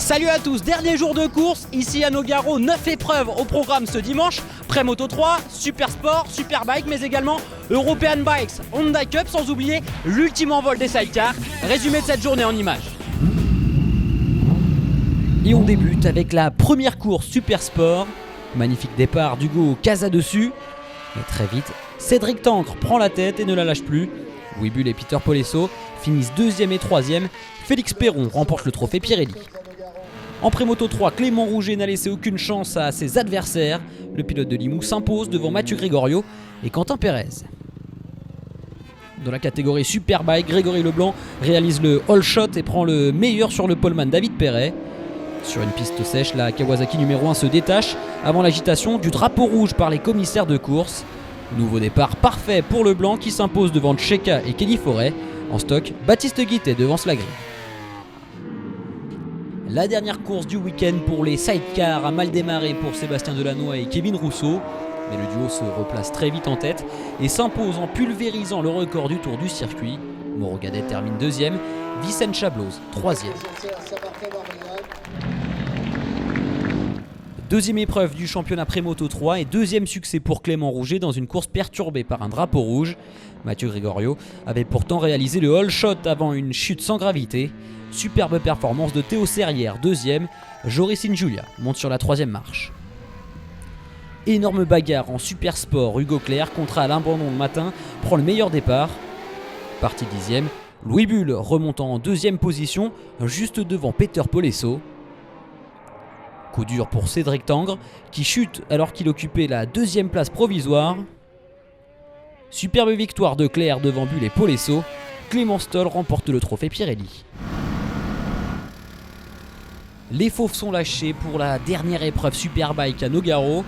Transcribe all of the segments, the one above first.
Salut à tous, dernier jour de course, ici à Nogaro, 9 épreuves au programme ce dimanche. Pré-Moto 3, Super Sport, Superbike, mais également European Bikes, Honda Cup, sans oublier l'ultime envol des sidecars. Résumé de cette journée en images. Et on débute avec la première course Super Sport. Magnifique départ d'Hugo Casa dessus. Mais très vite, Cédric Tancre prend la tête et ne la lâche plus. Wibul et Peter Polesso finissent 2e et 3e. Félix Perron remporte le trophée Pirelli. En Pré-Moto 3, Clément Rouget n'a laissé aucune chance à ses adversaires. Le pilote de Limoux s'impose devant Mathieu Gregorio et Quentin Pérez. Dans la catégorie Superbike, Grégory Leblanc réalise le all shot et prend le meilleur sur le poleman David Perret. Sur une piste sèche, la Kawasaki numéro 1 se détache avant l'agitation du drapeau rouge par les commissaires de course. Nouveau départ parfait pour Leblanc qui s'impose devant Tcheka et Kenny Forêt. En stock, Baptiste Guittet devance la grille. La dernière course du week-end pour les sidecars a mal démarré pour Sébastien Delannoy et Kevin Rousseau. Mais le duo se replace très vite en tête et s'impose en pulvérisant le record du tour du circuit. Mauro Gadet termine 2e, Vicente Chabloz 3e. Deuxième épreuve du championnat Pré-Moto 3 et deuxième succès pour Clément Rouget dans une course perturbée par un drapeau rouge. Mathieu Gregorio avait pourtant réalisé le all shot avant une chute sans gravité. Superbe performance de Théo Serrière, 2e. Joris Injulia monte sur la 3e marche. Énorme bagarre en Super Sport. Hugo Clerc contre Alain Bandon le matin prend le meilleur départ. Parti 10e. Louis Bull remonte en 2e position, juste devant Peter Polesso. Coup dur pour Cédric Tangre qui chute alors qu'il occupait la 2e place provisoire. Superbe victoire de Clerc devant Bull et Polesso. Clément Stoll remporte le trophée Pirelli. Les fauves sont lâchés pour la dernière épreuve Superbike à Nogaro.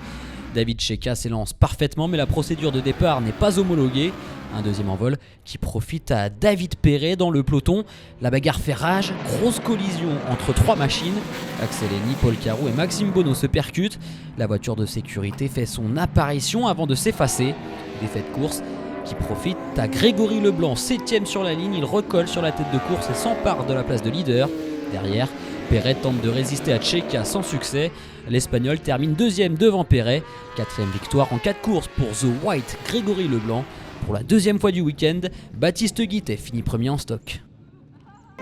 David Tcheka s'élance parfaitement mais la procédure de départ n'est pas homologuée. Un deuxième envol qui profite à David Perret dans le peloton. La bagarre fait rage, grosse collision entre 3 machines. Axel Henny, Paul Carou et Maxime Bonneau se percutent. La voiture de sécurité fait son apparition avant de s'effacer. Défait de course qui profite à Grégory Leblanc, 7e sur la ligne. Il recolle sur la tête de course et s'empare de la place de leader. Derrière, Perret tente de résister à Tcheka sans succès. L'Espagnol termine 2e devant Perret. 4e victoire en 4 courses pour The White Grégory Leblanc. Pour la 2e fois du week-end, Baptiste Guittet finit premier en stock.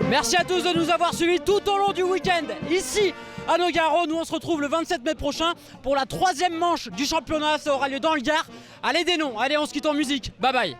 Merci à tous de nous avoir suivis tout au long du week-end ici à Nogaro. Nous on se retrouve le 27 mai prochain pour la 3e manche du championnat. Ça aura lieu dans le Gard. Allez des noms, allez on se quitte en musique. Bye bye.